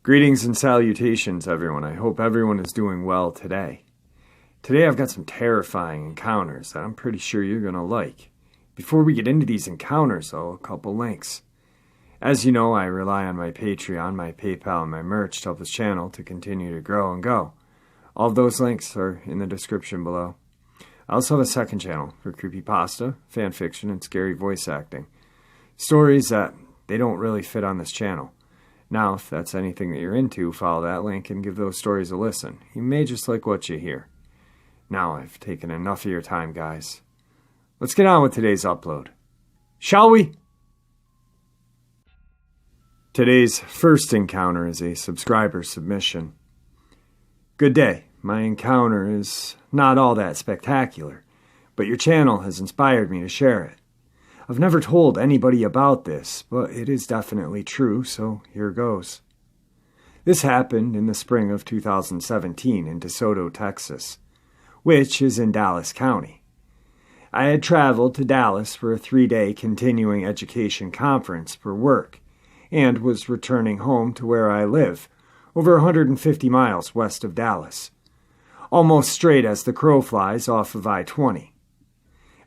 Greetings and salutations, everyone. I hope everyone is doing well today. Today I've got some terrifying encounters that I'm pretty sure you're going to like. Before we get into these encounters, though, a couple links. As you know, I rely on my Patreon, my PayPal, and my merch to help this channel to continue to grow and go. All of those links are in the description below. I also have a second channel for creepypasta, fanfiction, and scary voice acting. Stories that they don't really fit on this channel. Now, if that's anything that you're into, follow that link and give those stories a listen. You may just like what you hear. Now I've taken enough of your time, guys. Let's get on with today's upload. Shall we? Today's first encounter is a subscriber submission. Good day. My encounter is not all that spectacular, but your channel has inspired me to share it. I've never told anybody about this, but it is definitely true, so here goes. This happened in the spring of 2017 in DeSoto, Texas, which is in Dallas County. I had traveled to Dallas for a 3-day continuing education conference for work and was returning home to where I live, over 150 miles west of Dallas, almost straight as the crow flies off of I-20.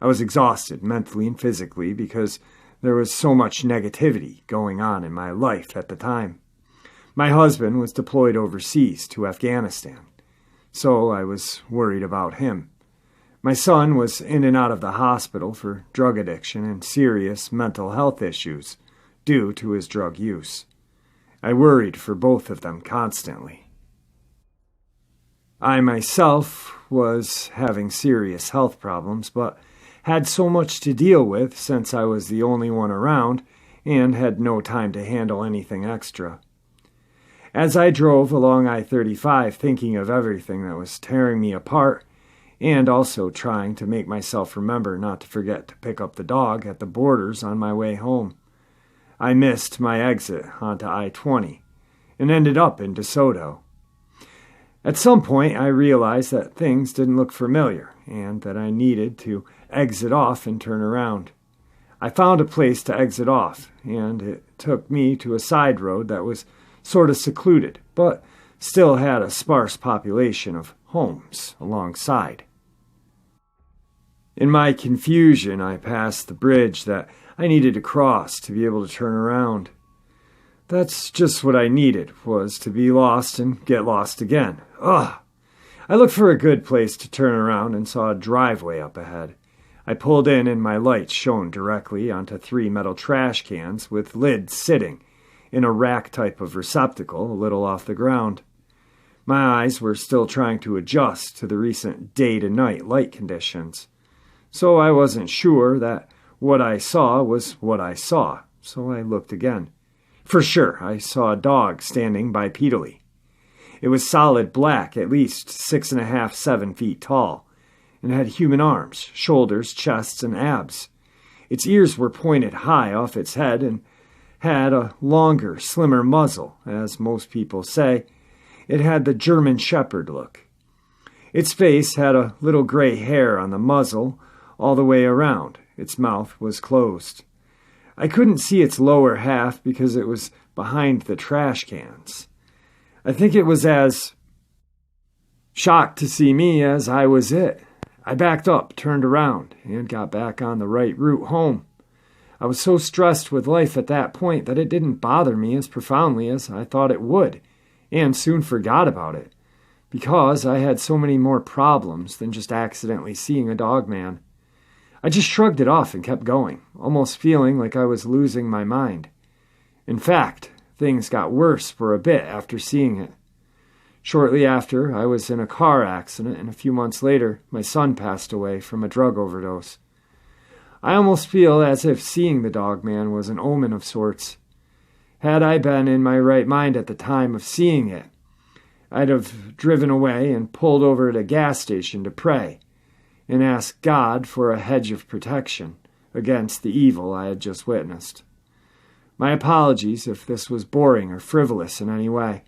I was exhausted mentally and physically because there was so much negativity going on in my life at the time. My husband was deployed overseas to Afghanistan, so I was worried about him. My son was in and out of the hospital for drug addiction and serious mental health issues due to his drug use. I worried for both of them constantly. I myself was having serious health problems, but had so much to deal with since I was the only one around and had no time to handle anything extra. As I drove along I-35 thinking of everything that was tearing me apart and also trying to make myself remember not to forget to pick up the dog at the Borders on my way home, I missed my exit onto I-20 and ended up in DeSoto. At some point, I realized that things didn't look familiar and that I needed to exit off and turn around. I found a place to exit off, and it took me to a side road that was sort of secluded, but still had a sparse population of homes alongside. In my confusion, I passed the bridge that I needed to cross to be able to turn around. That's just what I needed, was to be lost and get lost again. Ugh! I looked for a good place to turn around and saw a driveway up ahead. I pulled in and my light shone directly onto 3 metal trash cans with lids sitting in a rack type of receptacle a little off the ground. My eyes were still trying to adjust to the recent day-to-night light conditions, so I wasn't sure that what I saw was what I saw, so I looked again. For sure, I saw a dog standing bipedally. It was solid black, at least 6.5, 7 feet tall, and had human arms, shoulders, chests, and abs. Its ears were pointed high off its head and had a longer, slimmer muzzle, as most people say. It had the German Shepherd look. Its face had a little gray hair on the muzzle all the way around. Its mouth was closed. I couldn't see its lower half because it was behind the trash cans. I think it was as shocked to see me as I was it. I backed up, turned around, and got back on the right route home. I was so stressed with life at that point that it didn't bother me as profoundly as I thought it would, and soon forgot about it, because I had so many more problems than just accidentally seeing a dogman. I just shrugged it off and kept going, almost feeling like I was losing my mind. In fact, things got worse for a bit after seeing it. Shortly after, I was in a car accident, and a few months later, my son passed away from a drug overdose. I almost feel as if seeing the dogman was an omen of sorts. Had I been in my right mind at the time of seeing it, I'd have driven away and pulled over at a gas station to pray and ask God for a hedge of protection against the evil I had just witnessed. My apologies if this was boring or frivolous in any way.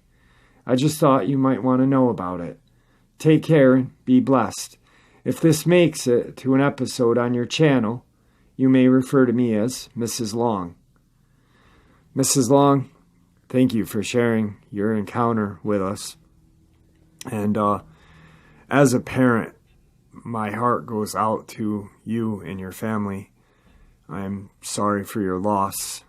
I just thought you might want to know about it. Take care and be blessed. If this makes it to an episode on your channel, you may refer to me as Mrs. Long. Mrs. Long, thank you for sharing your encounter with us. And as a parent, my heart goes out to you and your family. I'm sorry for your loss.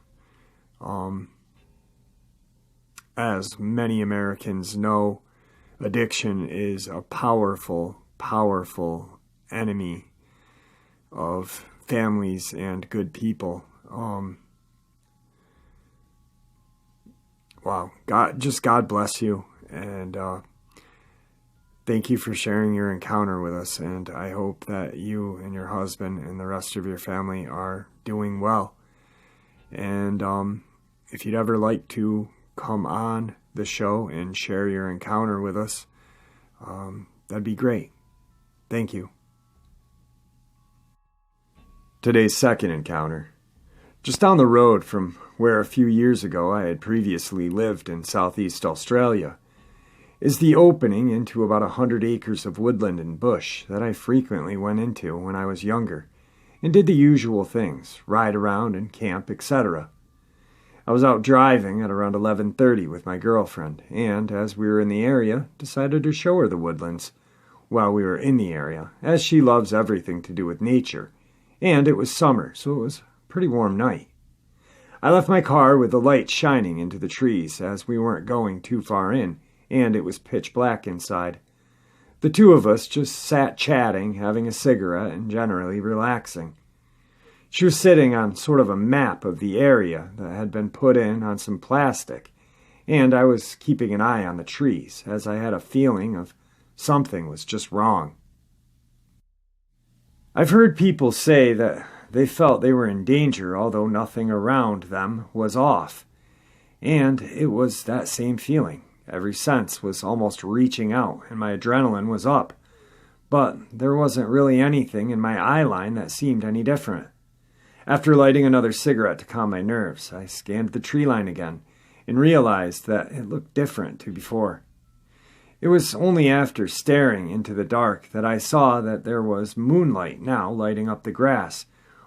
As many Americans know, addiction is a powerful, powerful enemy of families and good people. Wow, God bless you, and thank you for sharing your encounter with us, and I hope that you and your husband and the rest of your family are doing well. And if you'd ever like to come on the show and share your encounter with us, that'd be great. Thank you. Today's second encounter. Just down the road from where a few years ago I had previously lived in Southeast Australia is the opening into about 100 acres of woodland and bush that I frequently went into when I was younger and did the usual things, ride around and camp, etc. I was out driving at around 11:30 with my girlfriend, and as we were in the area, decided to show her the woodlands while we were in the area, as she loves everything to do with nature, and it was summer, so it was a pretty warm night. I left my car with the light shining into the trees as we weren't going too far in, and it was pitch black inside. The two of us just sat chatting, having a cigarette, and generally relaxing. She was sitting on sort of a map of the area that had been put in on some plastic, and I was keeping an eye on the trees, as I had a feeling of something was just wrong. I've heard people say that they felt they were in danger, although nothing around them was off, and it was that same feeling. Every sense was almost reaching out, and my adrenaline was up, but there wasn't really anything in my eye line that seemed any different. After lighting another cigarette to calm my nerves, I scanned the tree line again and realized that it looked different to before. It was only after staring into the dark that I saw that there was moonlight now lighting up the grass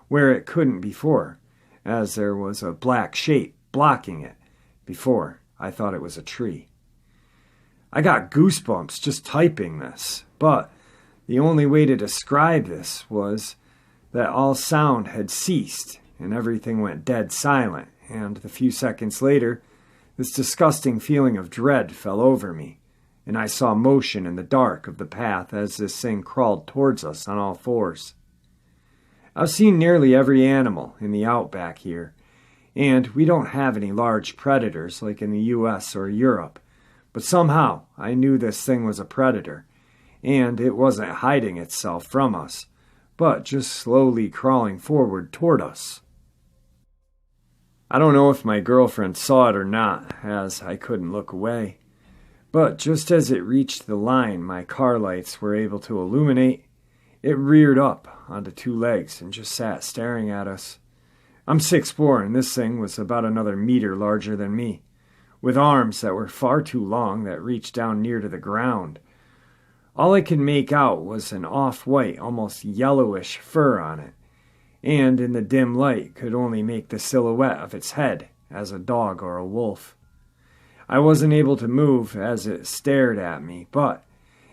where it couldn't before, as there was a black shape blocking it. Before, I thought it was a tree. I got goosebumps just typing this, but the only way to describe this was that all sound had ceased and everything went dead silent, and a few seconds later, this disgusting feeling of dread fell over me, and I saw motion in the dark of the path as this thing crawled towards us on all fours. I've seen nearly every animal in the outback here, and we don't have any large predators like in the US or Europe, but somehow I knew this thing was a predator, and it wasn't hiding itself from us, but just slowly crawling forward toward us. I don't know if my girlfriend saw it or not, as I couldn't look away, but just as it reached the line my car lights were able to illuminate, it reared up onto two legs and just sat staring at us. I'm 6'4", and this thing was about another meter larger than me, with arms that were far too long that reached down near to the ground. All I could make out was an off-white, almost yellowish fur on it, and in the dim light could only make the silhouette of its head as a dog or a wolf. I wasn't able to move as it stared at me, but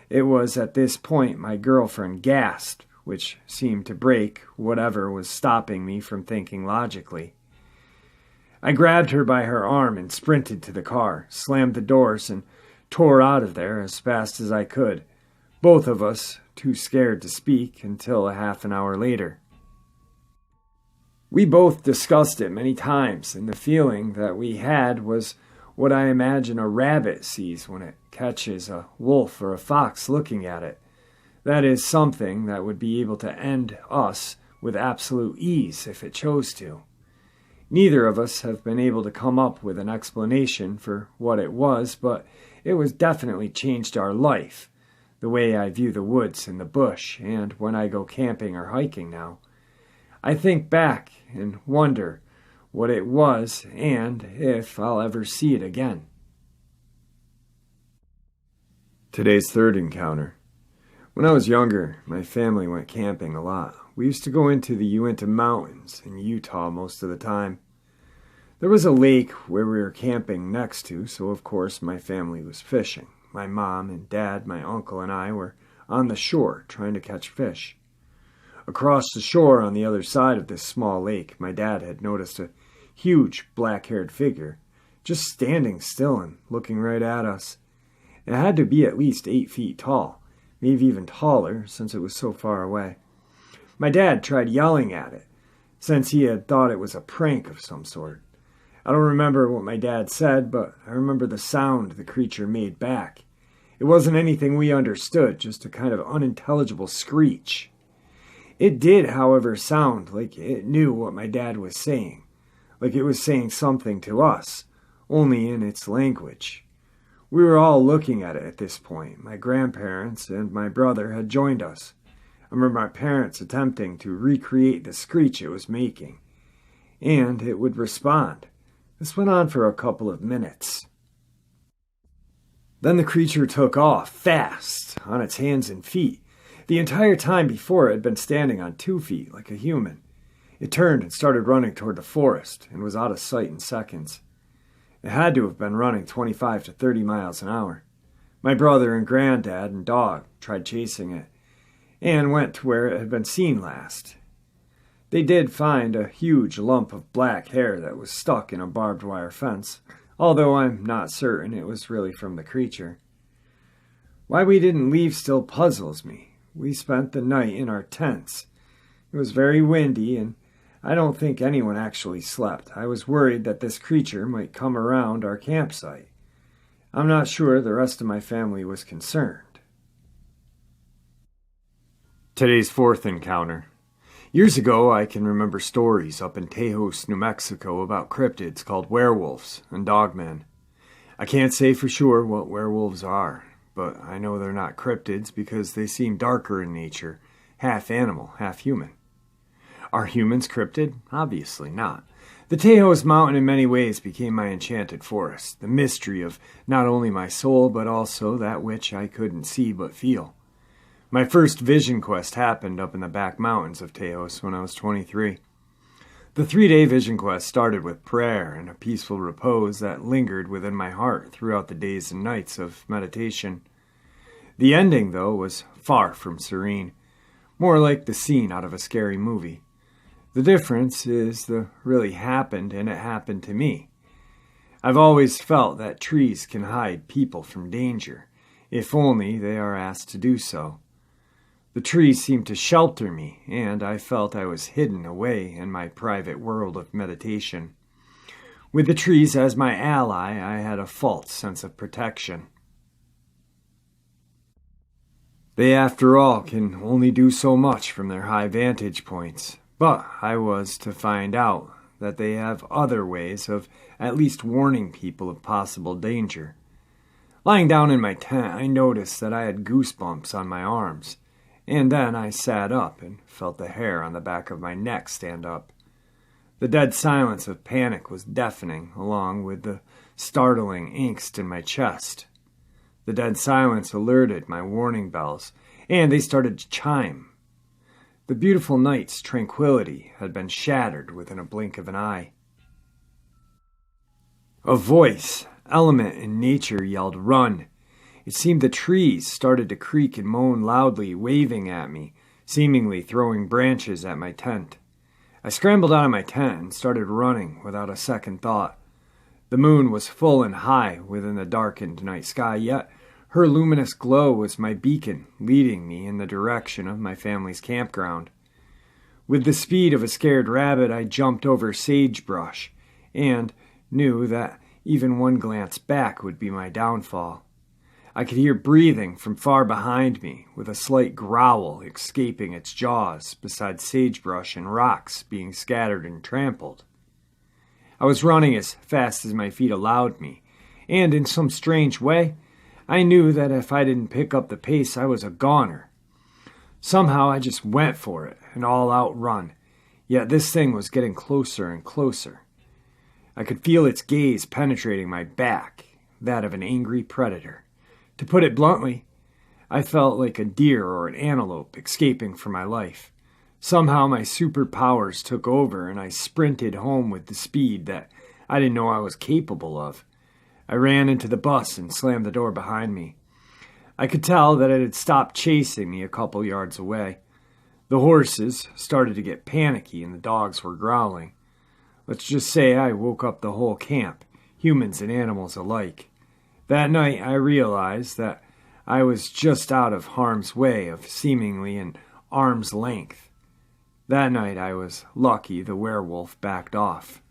it was at this point my girlfriend gasped, which seemed to break whatever was stopping me from thinking logically. I grabbed her by her arm and sprinted to the car, slammed the doors, and tore out of there as fast as I could, both of us too scared to speak until a half an hour later. We both discussed it many times, and the feeling that we had was what I imagine a rabbit sees when it catches a wolf or a fox looking at it. That is something that would be able to end us with absolute ease if it chose to. Neither of us have been able to come up with an explanation for what it was, but it was definitely changed our life, the way I view the woods and the bush, and when I go camping or hiking now. I think back and wonder what it was and if I'll ever see it again. Today's third encounter. When I was younger, my family went camping a lot. We used to go into the Uinta Mountains in Utah most of the time. There was a lake where we were camping next to, so of course my family was fishing. My mom and dad, my uncle, and I were on the shore trying to catch fish. Across the shore on the other side of this small lake, my dad had noticed a huge black-haired figure just standing still and looking right at us. It had to be at least 8 feet tall, maybe even taller since it was so far away. My dad tried yelling at it, since he had thought it was a prank of some sort. I don't remember what my dad said, but I remember the sound the creature made back. It wasn't anything we understood, just a kind of unintelligible screech. It did, however, sound like it knew what my dad was saying, like it was saying something to us, only in its language. We were all looking at it at this point. My grandparents and my brother had joined us. I remember my parents attempting to recreate the screech it was making, and it would respond. This went on for a couple of minutes. Then the creature took off, fast, on its hands and feet. The entire time before it had been standing on 2 feet, like a human. It turned and started running toward the forest, and was out of sight in seconds. It had to have been running 25 to 30 miles an hour. My brother and granddad and dog tried chasing it, and went to where it had been seen last. They did find a huge lump of black hair that was stuck in a barbed wire fence, although I'm not certain it was really from the creature. Why we didn't leave still puzzles me. We spent the night in our tents. It was very windy, and I don't think anyone actually slept. I was worried that this creature might come around our campsite. I'm not sure the rest of my family was concerned. Today's fourth encounter. Years ago, I can remember stories up in Tejas, New Mexico about cryptids called werewolves and dogmen. I can't say for sure what werewolves are, but I know they're not cryptids because they seem darker in nature, half animal, half human. Are humans cryptid? Obviously not. The Tejas Mountain in many ways became my enchanted forest, the mystery of not only my soul but also that which I couldn't see but feel. My first vision quest happened up in the back mountains of Tejas when I was 23. The 3-day vision quest started with prayer and a peaceful repose that lingered within my heart throughout the days and nights of meditation. The ending, though, was far from serene, more like the scene out of a scary movie. The difference is the really happened, and it happened to me. I've always felt that trees can hide people from danger, if only they are asked to do so. The trees seemed to shelter me, and I felt I was hidden away in my private world of meditation. With the trees as my ally, I had a false sense of protection. They, after all, can only do so much from their high vantage points, but I was to find out that they have other ways of at least warning people of possible danger. Lying down in my tent, I noticed that I had goosebumps on my arms. And then I sat up and felt the hair on the back of my neck stand up. The dead silence of panic was deafening, along with the startling angst in my chest. The dead silence alerted my warning bells, and they started to chime. The beautiful night's tranquility had been shattered within a blink of an eye. A voice, element in nature, yelled, "Run!" It seemed the trees started to creak and moan loudly, waving at me, seemingly throwing branches at my tent. I scrambled out of my tent and started running without a second thought. The moon was full and high within the darkened night sky, yet her luminous glow was my beacon, leading me in the direction of my family's campground. With the speed of a scared rabbit, I jumped over sagebrush and knew that even one glance back would be my downfall. I could hear breathing from far behind me, with a slight growl escaping its jaws beside sagebrush and rocks being scattered and trampled. I was running as fast as my feet allowed me, and in some strange way, I knew that if I didn't pick up the pace, I was a goner. Somehow I just went for it, an all-out run, yet this thing was getting closer and closer. I could feel its gaze penetrating my back, that of an angry predator. To put it bluntly, I felt like a deer or an antelope escaping for my life. Somehow my superpowers took over and I sprinted home with the speed that I didn't know I was capable of. I ran into the bus and slammed the door behind me. I could tell that it had stopped chasing me a couple yards away. The horses started to get panicky and the dogs were growling. Let's just say I woke up the whole camp, humans and animals alike. That night I realized that I was just out of harm's way of seemingly an arm's length. That night I was lucky the werewolf backed off.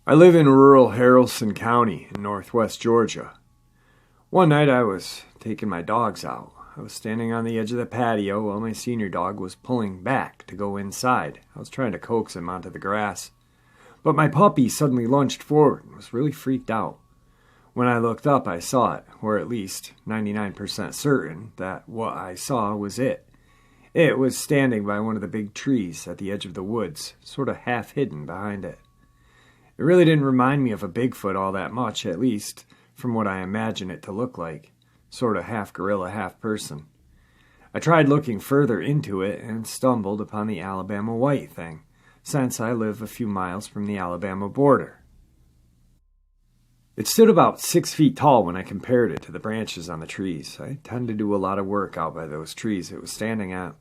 I live in rural Haralson County in northwest Georgia. One night I was taking my dogs out. I was standing on the edge of the patio while my senior dog was pulling back to go inside. I was trying to coax him onto the grass. But my puppy suddenly lunged forward and was really freaked out. When I looked up, I saw it, or at least 99% certain that what I saw was it. It was standing by one of the big trees at the edge of the woods, sort of half hidden behind it. It really didn't remind me of a Bigfoot all that much, at least from what I imagine it to look like. Sort of half gorilla, half person. I tried looking further into it and stumbled upon the Alabama white thing, since I live a few miles from the Alabama border. It stood about 6 feet tall when I compared it to the branches on the trees. I tend to do a lot of work out by those trees it was standing at.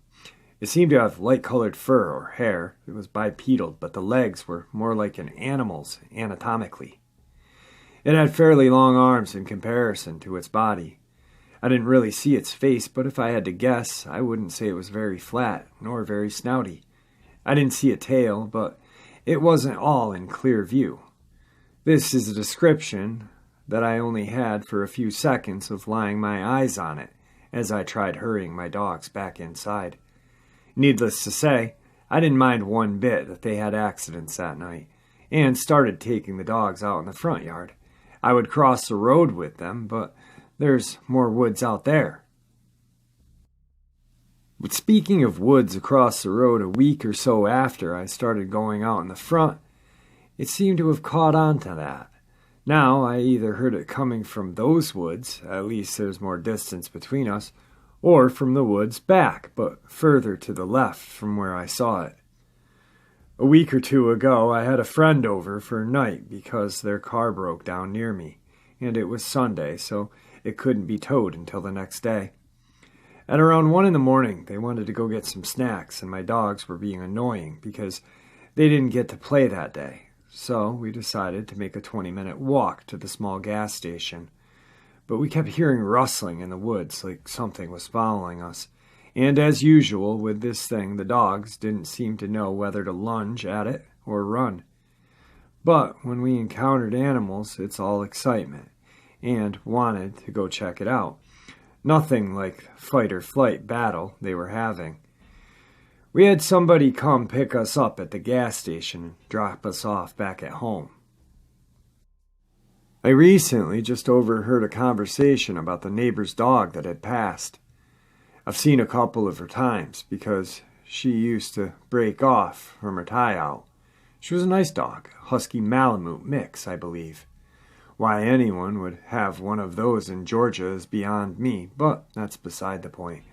It seemed to have light-colored fur or hair. It was bipedal, but the legs were more like an animal's anatomically. It had fairly long arms in comparison to its body. I didn't really see its face, but if I had to guess, I wouldn't say it was very flat, nor very snouty. I didn't see a tail, but it wasn't all in clear view. This is a description that I only had for a few seconds of lying my eyes on it as I tried hurrying my dogs back inside. Needless to say, I didn't mind one bit that they had accidents that night, and started taking the dogs out in the front yard. I would cross the road with them, but there's more woods out there. But speaking of woods across the road, a week or so after I started going out in the front, it seemed to have caught on to that. Now I either heard it coming from those woods, at least there's more distance between us, or from the woods back, but further to the left from where I saw it. A week or two ago, I had a friend over for a night because their car broke down near me, and it was Sunday, so it couldn't be towed until the next day. At around 1 a.m, they wanted to go get some snacks, and my dogs were being annoying because they didn't get to play that day. So we decided to make a 20-minute walk to the small gas station. But we kept hearing rustling in the woods like something was following us. And as usual with this thing, the dogs didn't seem to know whether to lunge at it or run. But when we encountered animals, it's all excitement, and wanted to go check it out. Nothing like fight or flight battle they were having. We had somebody come pick us up at the gas station and drop us off back at home. I recently just overheard a conversation about the neighbor's dog that had passed. I've seen a couple of her times because she used to break off from her tie-out. She was a nice dog, a husky Malamute mix, I believe. Why anyone would have one of those in Georgia is beyond me, but that's beside the point.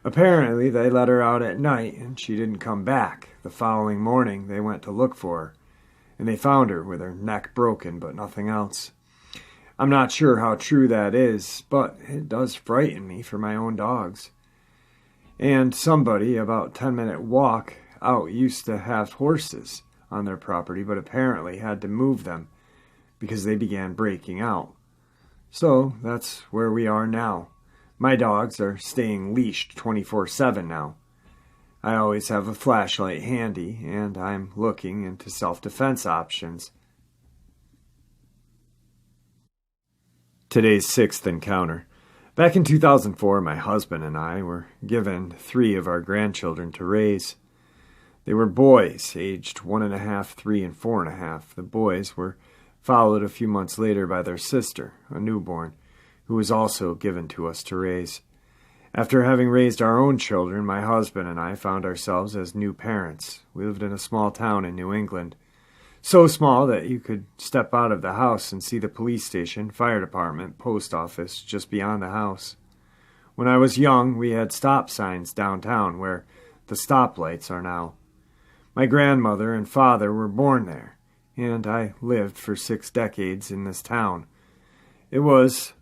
Apparently, they let her out at night, and she didn't come back. The following morning, they went to look for her, and they found her with her neck broken, but nothing else. I'm not sure how true that is, but it does frighten me for my own dogs. And somebody, about 10-minute walk out, used to have horses on their property, but apparently had to move them because they began breaking out. So that's where we are now. My dogs are staying leashed 24/7 now. I always have a flashlight handy, and I'm looking into self-defense options. Today's sixth encounter. Back in 2004, my husband and I were given 3 of our grandchildren to raise. They were boys, aged 1.5, 3, and 4.5. The boys were followed a few months later by their sister, a newborn, who was also given to us to raise. After having raised our own children, my husband and I found ourselves as new parents. We lived in a small town in New England, So small that you could step out of the house and see the police station, fire department, post office just beyond the house. When I was young, we had stop signs downtown where the stoplights are now. My grandmother and father were born there, and I lived for 6 decades in this town. It was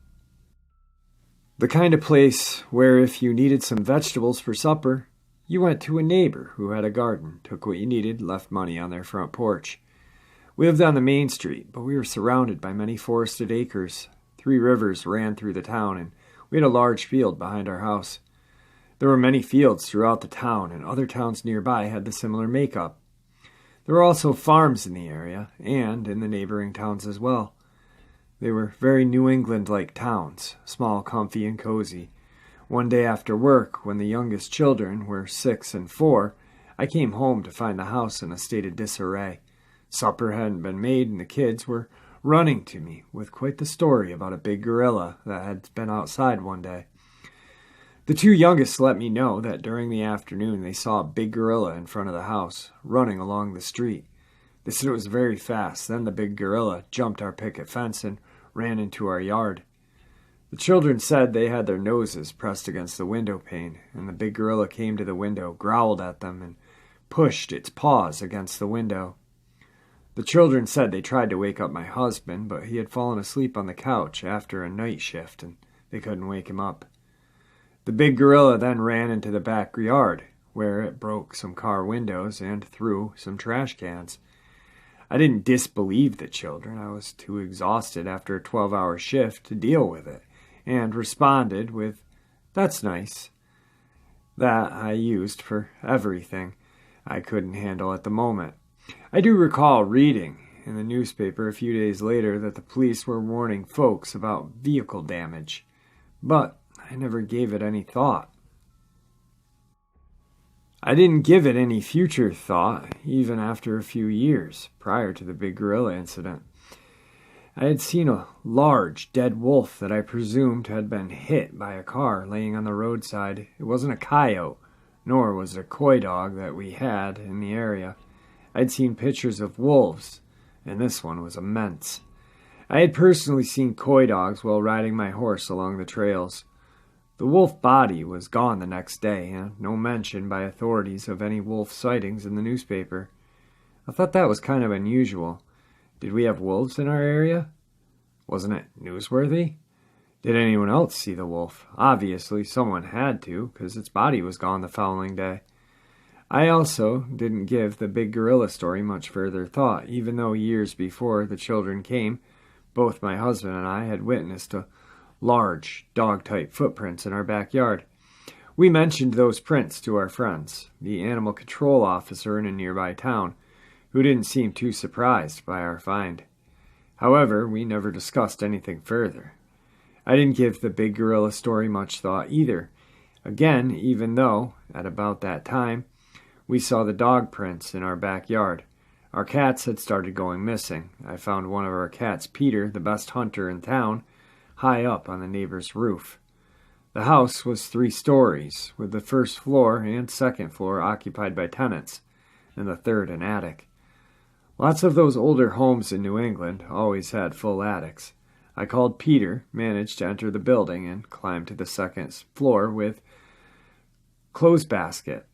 the kind of place where if you needed some vegetables for supper, you went to a neighbor who had a garden, took what you needed, left money on their front porch. We lived on the main street, but we were surrounded by many forested acres. 3 rivers ran through the town, and we had a large field behind our house. There were many fields throughout the town, and other towns nearby had the similar makeup. There were also farms in the area, and in the neighboring towns as well. They were very New England-like towns, small, comfy, and cozy. One day after work, when the youngest children were 6 and 4, I came home to find the house in a state of disarray. Supper hadn't been made, and the kids were running to me with quite the story about a big gorilla that had been outside one day. The 2 youngest let me know that during the afternoon they saw a big gorilla in front of the house, running along the street. They said it was very fast. Then the big gorilla jumped our picket fence and ran into our yard. The children said they had their noses pressed against the window pane, and the big gorilla came to the window, growled at them, and pushed its paws against the window. The children said they tried to wake up my husband, but he had fallen asleep on the couch after a night shift, and they couldn't wake him up. The big gorilla then ran into the backyard, where it broke some car windows and threw some trash cans. I didn't disbelieve the children. I was too exhausted after a 12-hour shift to deal with it, and responded with, "That's nice." That I used for everything I couldn't handle at the moment. I do recall reading in the newspaper a few days later that the police were warning folks about vehicle damage, but I never gave it any thought. I didn't give it any future thought, even after a few years prior to the big gorilla incident. I had seen a large dead wolf that I presumed had been hit by a car laying on the roadside. It wasn't a coyote, nor was it a coy dog that we had in the area. I'd seen pictures of wolves, and this one was immense. I had personally seen coy dogs while riding my horse along the trails. The wolf body was gone the next day, and no mention by authorities of any wolf sightings in the newspaper. I thought that was kind of unusual. Did we have wolves in our area? Wasn't it newsworthy? Did anyone else see the wolf? Obviously, someone had to, because its body was gone the following day. I also didn't give the big gorilla story much further thought, even though years before the children came, both my husband and I had witnessed a large dog-type footprints in our backyard. We mentioned those prints to our friends, the animal control officer in a nearby town, who didn't seem too surprised by our find. However, we never discussed anything further. I didn't give the big gorilla story much thought either. Again, even though, at about that time, we saw the dog prints in our backyard. Our cats had started going missing. I found one of our cats, Peter, the best hunter in town, high up on the neighbor's roof. The house was 3 stories, with the first floor and second floor occupied by tenants, and the third an attic. Lots of those older homes in New England always had full attics. I called Peter, managed to enter the building, and climbed to the second floor with clothes basket.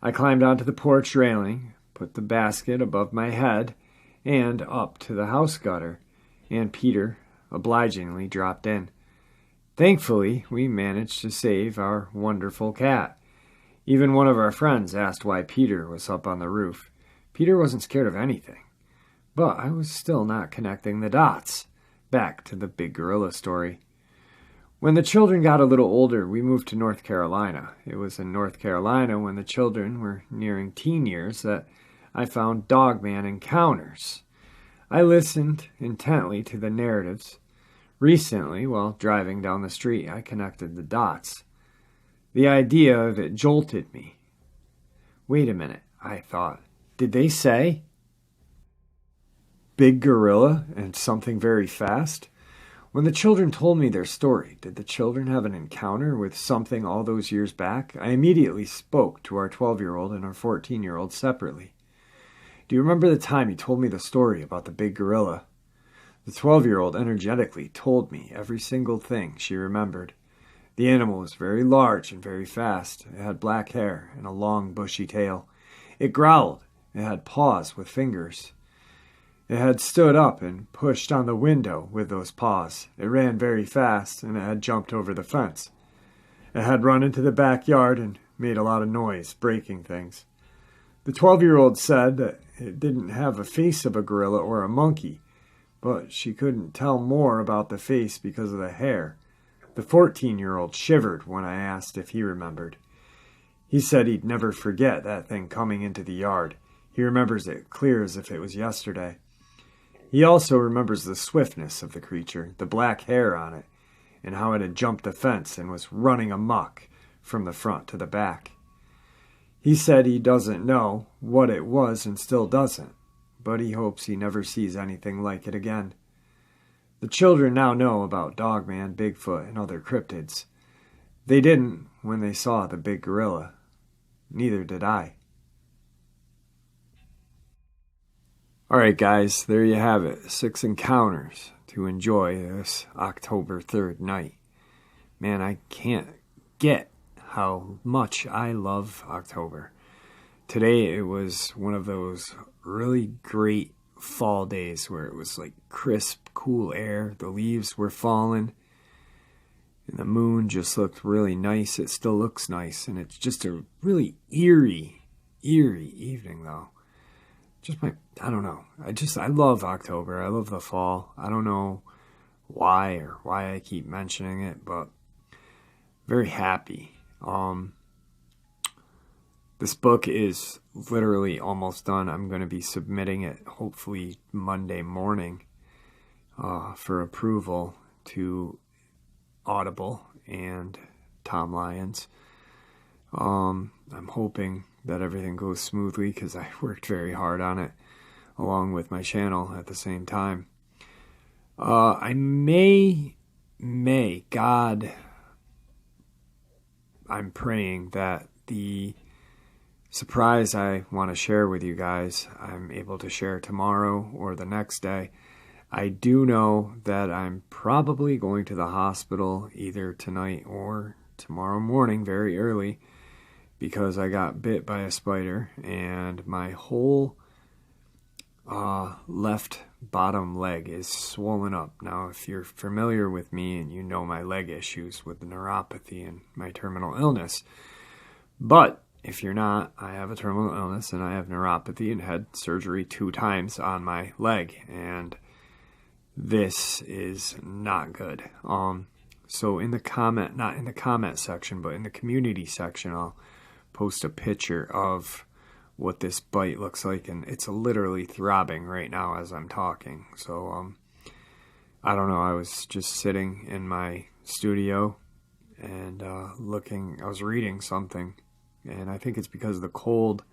I climbed onto the porch railing, put the basket above my head, and up to the house gutter, and Peter obligingly dropped in. Thankfully, we managed to save our wonderful cat. Even one of our friends asked why Peter was up on the roof. Peter wasn't scared of anything, but I was still not connecting the dots. Back to the big gorilla story. When the children got a little older, we moved to North Carolina. It was in North Carolina when the children were nearing teen years that I found Dogman encounters. I listened intently to the narratives. Recently, while driving down the street, I connected the dots. The idea of it jolted me. Wait a minute, I thought. Did they say big gorilla and something very fast? When the children told me their story, did the children have an encounter with something all those years back? I immediately spoke to our 12-year-old and our 14-year-old separately. Do you remember the time you told me the story about the big gorilla? The 12-year-old energetically told me every single thing she remembered. The animal was very large and very fast. It had black hair and a long, bushy tail. It growled. It had paws with fingers. It had stood up and pushed on the window with those paws. It ran very fast, and it had jumped over the fence. It had run into the backyard and made a lot of noise, breaking things. The 12-year-old said that it didn't have a face of a gorilla or a monkey, but she couldn't tell more about the face because of the hair. The 14-year-old shivered when I asked if he remembered. He said he'd never forget that thing coming into the yard. He remembers it clear as if it was yesterday. He also remembers the swiftness of the creature, the black hair on it, and how it had jumped the fence and was running amok from the front to the back. He said he doesn't know what it was and still doesn't, but he hopes he never sees anything like it again. The children now know about Dogman, Bigfoot, and other cryptids. They didn't when they saw the big gorilla. Neither did I. Alright guys, there you have it. 6 encounters to enjoy this October 3rd night. Man, I can't get how much I love October. Today it was one of those really great fall days where it was like crisp, cool air. The leaves were falling and the moon just looked really nice. It still looks nice, and it's just a really eerie evening though. I don't know. I love October. I love the fall. I don't know why I keep mentioning it, but very happy. This book is literally almost done. I'm going to be submitting it hopefully Monday morning for approval to Audible and Tom Lyons. I'm hoping that everything goes smoothly because I worked very hard on it along with my channel at the same time. I may, God, I'm praying that the surprise I want to share with you guys, I'm able to share tomorrow or the next day. I do know that I'm probably going to the hospital either tonight or tomorrow morning very early because I got bit by a spider and my whole left bottom leg is swollen up. Now, if you're familiar with me and you know my leg issues with the neuropathy and my terminal illness, but if you're not, I have a terminal illness and I have neuropathy and had surgery 2 times on my leg, and this is not good. So in the comment, not in the comment section, but in the community section, I'll post a picture of what this bite looks like, and it's literally throbbing right now as I'm talking. So I don't know, I was just sitting in my studio and I was reading something, and I think it's because of the cold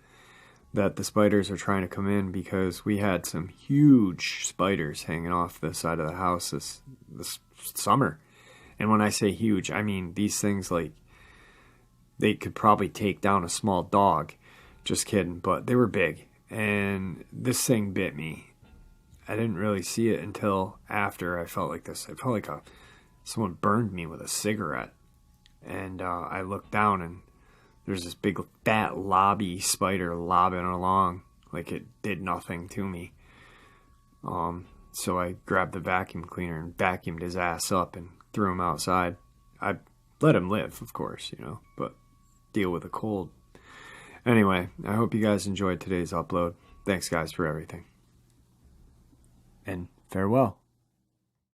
that the spiders are trying to come in, because we had some huge spiders hanging off the side of the house this summer. And when I say huge, I mean these things, like, they could probably take down a small dog. Just kidding, but they were big, and this thing bit me. I didn't really see it until after I felt like this. I felt like someone burned me with a cigarette, and I looked down, and there's this big fat lobby spider lobbing along like it did nothing to me. So I grabbed the vacuum cleaner and vacuumed his ass up and threw him outside. I let him live, of course, but deal with a cold. Anyway, I hope you guys enjoyed today's upload. Thanks, guys, for everything. And farewell.